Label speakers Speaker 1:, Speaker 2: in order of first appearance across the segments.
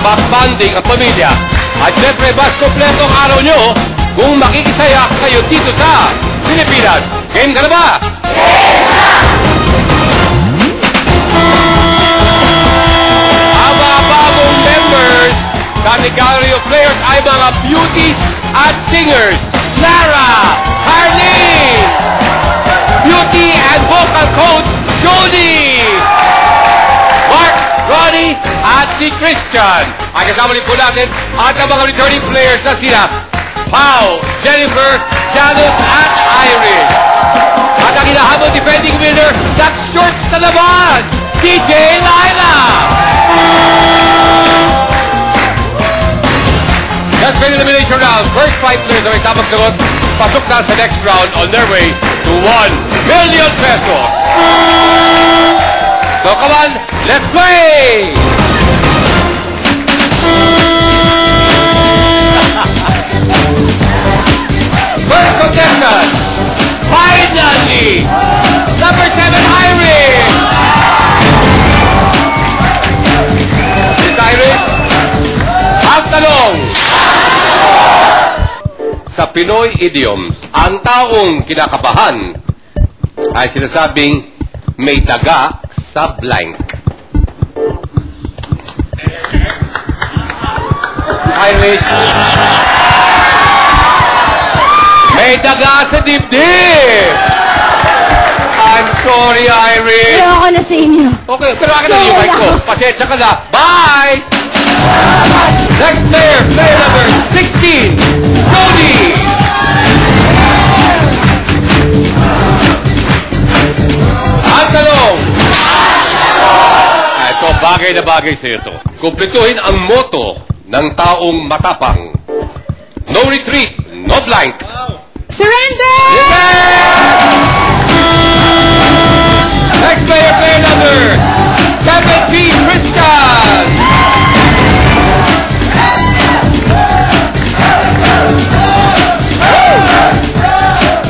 Speaker 1: mapanding ang pamilya. At syempre, mas kompleto ang araw nyo kung makikisaya kayo dito sa Pilipinas. Game ka na ba? Ang mga bagong members sa aming gallery of players ay mga beauties at singers. Clara, Harleen, beauty and vocal coach, Jody, Mark, Ronnie, at si Christian. Ay kasama rin po natin at ang mga returning players na sila Pau, Jennifer, Janus, at Iris. At ang hinahabang defending winner, nag-shorts na naman, DJ Laila. That's been elimination round. First five players na may tamang sagot, pasok na sa next round on their way to 1 million pesos. So come on, let's play! First contestant, finally, number 7, Iris. Miss Iris, ang tanong. Sa Pinoy idioms, ang taong kinakabahan ay sinasabing may daga sa blank. Iris, may daga sa dibdib. I'm sorry, Iris.
Speaker 2: Ayoko na sa inyo.
Speaker 1: Okay, pero akin na yung mic ko. Pasensya ka na. Bye! Next player, player number 16, Jody. Ang tanong. Ito, bagay na bagay sa iyo ito. Kumpletuhin ang motto ng taong matapang. No retreat, no blank.
Speaker 2: Surrender!
Speaker 1: Next player, player number 17, Christian.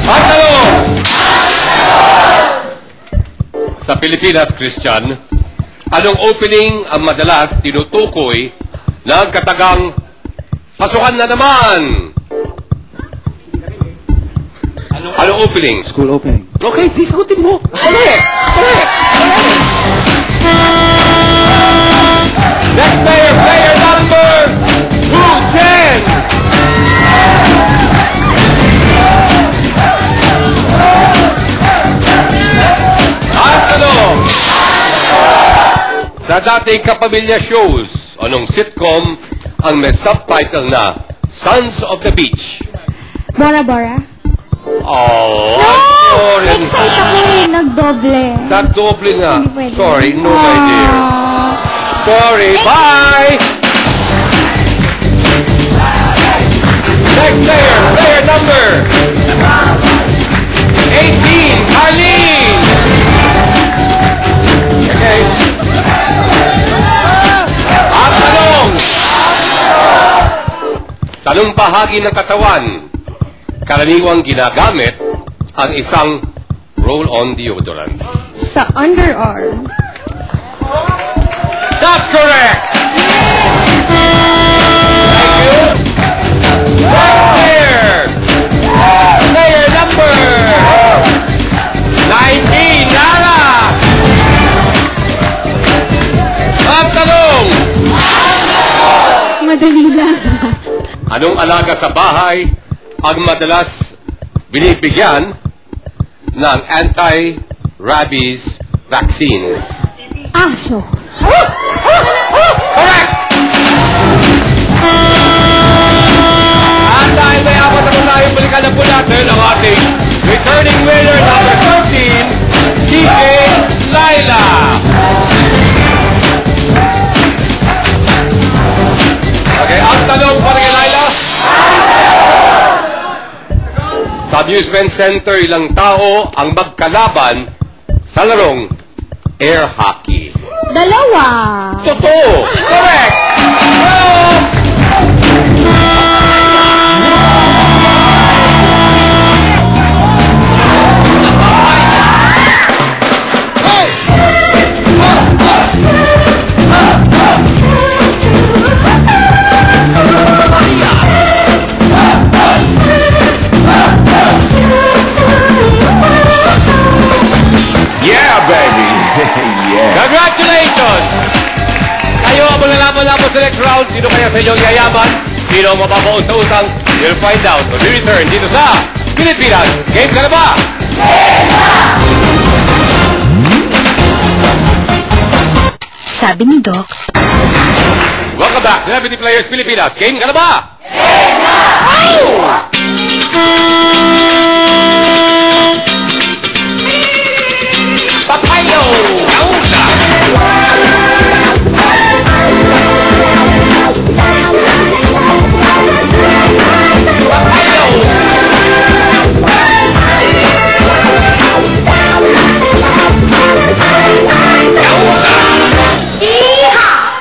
Speaker 1: Ang tanong. Sa Pilipinas, Christian, anong opening ang madalas tinutukoy ng katagang pasukan na naman? Anong opening?
Speaker 3: School opening.
Speaker 1: Okay, sagutin mo. Correct. Correct. Next player, player number 210. Ang tanong. Sa dating kapamilya shows, anong sitcom ang may subtitle na Sons of the Beach?
Speaker 2: Bora Bora.
Speaker 1: Oh, I'm sorry.
Speaker 2: Excite ako eh. Nagdoble.
Speaker 1: Nagdoble nga.
Speaker 2: Hindi pwede.
Speaker 1: Sorry, no my dear. Sorry, bye! Next player, player number 18, Harleen! Okay. Ang tanong. Sa anong bahagi ng katawan karaniwang ginagamit ang isang roll-on deodorant?
Speaker 2: Sa underarm.
Speaker 1: That's correct! Thank you. Next player! Player number 19, Lara! Ang tanong!
Speaker 2: Madali lang.
Speaker 1: Anong alaga sa bahay ang madalas binibigyan ng anti-rabies vaccine?
Speaker 2: Aso.
Speaker 1: Correct! At dahil may apat na tayo, balikan na po natin ang ating returning winner number 13, DJ Laila. Okay, ang tanong para kay Laila. Sa amusement center, ilang tao ang magkalaban sa larong air hockey?
Speaker 2: Dalawa.
Speaker 1: Totoo! Correct! round. Sino kaya sa inyong yayaman? Sino ang mababaon sa utang? You'll find out when we return dito sa Pilipinas. Game ka na ba?
Speaker 3: Sabi ni Doc,
Speaker 1: Welcome back, Celebrity Players Pilipinas. Game ka na ba? Papayo! Nausa! Papayo! Nausa!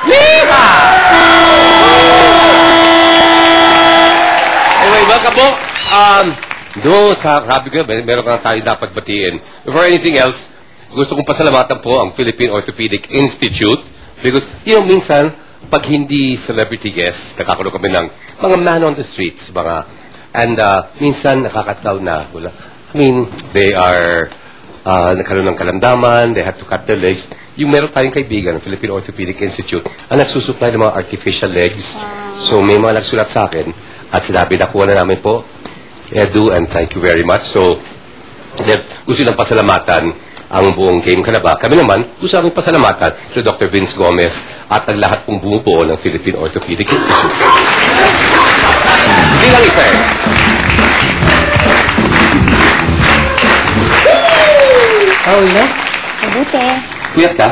Speaker 1: Liha! Anyway, welcome po. Doon sa sabi ko, meron ka tayo dapat batiin. Before anything else, gusto kong pasalamatan po ang Philippine Orthopedic Institute because, minsan, pag hindi celebrity guests, nakakaroon kami ng mga man on the streets, and minsan nakakataw na, they are nagkaroon ng kalamdaman, they had to cut their legs. Yung meron tayong kaibigan, Philippine Orthopedic Institute, ang nagsusupply ng mga artificial legs. So may mga nagsulat sa akin at sinabi, nakuha na namin po, Edu, and thank you very much. So, gusto lang pasalamatan ang buong Game Ka na ba? Kami naman, gusto namin pasalamatan si Dr. Vince Gomez at ang lahat pong bumubuo ng Philippine Orthopedic Institute. Hindi lang isa eh. Paula?
Speaker 2: Mabuti.
Speaker 1: Kuyat ka?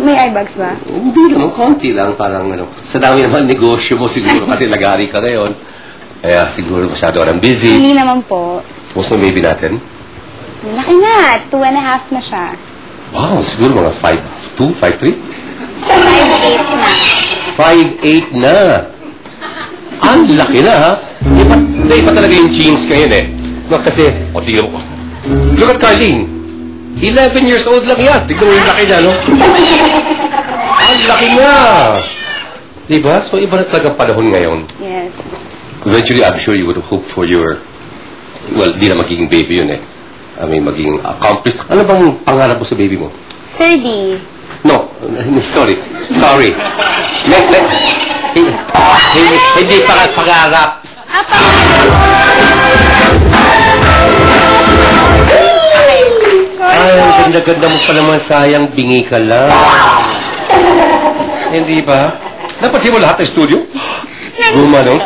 Speaker 2: May eyebags ba?
Speaker 1: Hindi naman, konti lang. Parang sa dami naman negosyo mo siguro kasi lagari ka ngayon. Kaya siguro masyado orang busy.
Speaker 2: Hindi naman po.
Speaker 1: Kumusta ang baby natin?
Speaker 2: Laki na. 2.5 na siya.
Speaker 1: Wow, siguro mga 5'2", 5'3"?
Speaker 2: 5'8 na.
Speaker 1: 5'8" na. Ang laki na, ha? Iba talaga yung genes ngayon, eh. No, kasi, tingnan mo. Look at Carlene. 11 years old lang yan. Tignan mo yung laki niya, no? Ang laki na. Diba? So, iba na talaga panahon ngayon.
Speaker 2: Yes.
Speaker 1: Eventually, I'm sure you would hope for your... Well, di na magiging baby yun, eh. I mean, maging accomplished. Ano bang pangarap mo sa baby mo?
Speaker 2: 30.
Speaker 1: No. Sorry. Hindi pangarap. Ay, ang ganda-ganda mo pa naman. Sayang, bingi ka lang. Hindi ba? Napansin mo lahat ng studio? Gumanong.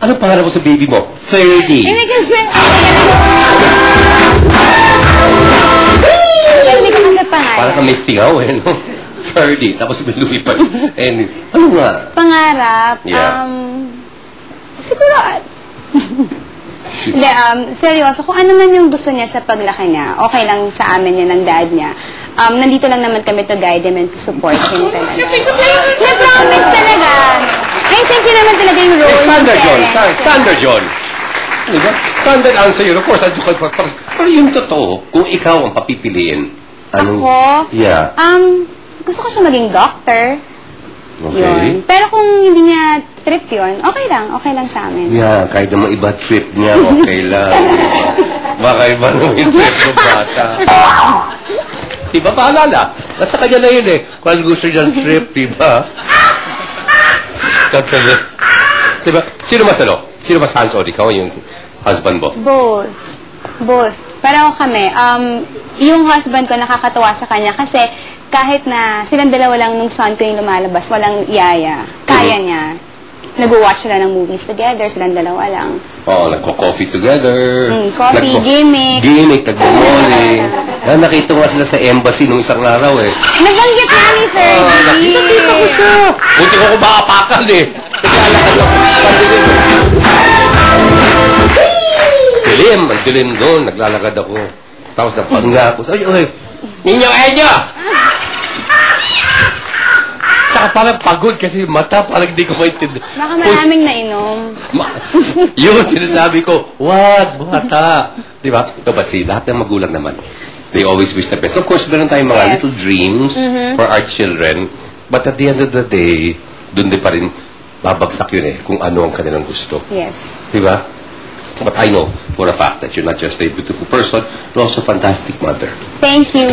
Speaker 1: Anong pangarap mo sa baby mo? 30.
Speaker 2: Hindi kasi... Hindi ka kasi pangarap.
Speaker 1: Parang ka may tingaw, eh, no? 30. Tapos may lumipad. And, ano nga?
Speaker 2: Pangarap?
Speaker 1: Yeah.
Speaker 2: Siguro... Hindi, seryoso, kung ano man yung gusto niya sa paglaki niya, okay lang sa amin yan ng dad niya. Nandito lang naman kami to guide him and to support him talaga. Na-promise talaga. I think yun naman talaga yung role
Speaker 1: Standard
Speaker 2: ng
Speaker 1: yun.
Speaker 2: parents.
Speaker 1: Standard yun. Diba? Standard answer yun. Of course, pero yung totoo, kung ikaw ang papipiliin, anong...
Speaker 2: Ako?
Speaker 1: Yeah.
Speaker 2: Gusto ko siya maging doctor.
Speaker 1: Okay.
Speaker 2: Yun. Pero kung hindi niya trip yun, okay lang sa amin.
Speaker 1: Yeah, kahit naman iba trip niya, okay lang. Baka iba naman yung trip ng bata. Diba, paalala? Nasa kanya na yun eh. Kung gusto niyang trip, diba? Diba? Sino mas Sino mas hands-on? Ikaw yung husband mo?
Speaker 2: Both. Pero kami, yung husband ko nakakatuwa sa kanya kasi kahit na silang dalawa lang nung son ko yung lumalabas, walang yaya, kaya niya. Nag-watch sila ng movies together, silang dalawa lang.
Speaker 1: Oo, nagko-coffee together.
Speaker 2: Coffee, gimmick.
Speaker 1: Gimmick, tagmumuli. Nakita nga sila sa embassy nung isang araw eh.
Speaker 2: Nabanggit na ni 30.
Speaker 1: Nakita ko siya. Buti ko makapakal eh. Naglalakad ako. Dilim, ang dilim doon. Naglalakad ako. Tapos napangga ako. Ay, Enyo! Saka parang pagod kasi mata parang di ko maintindihan.
Speaker 2: Baka maraming nainom.
Speaker 1: Yun, sinasabi ko, wag, bata. Diba? Ito ba si lahat ng magulang naman? They always wish the best. Of course, meron tayong mga little dreams for our children. But at the end of the day, dun din pa rin babagsak yun eh, kung ano ang kanilang gusto.
Speaker 2: Yes.
Speaker 1: Diba? But I know for a fact that you're not just a beautiful person, but also a fantastic mother.
Speaker 2: Thank you.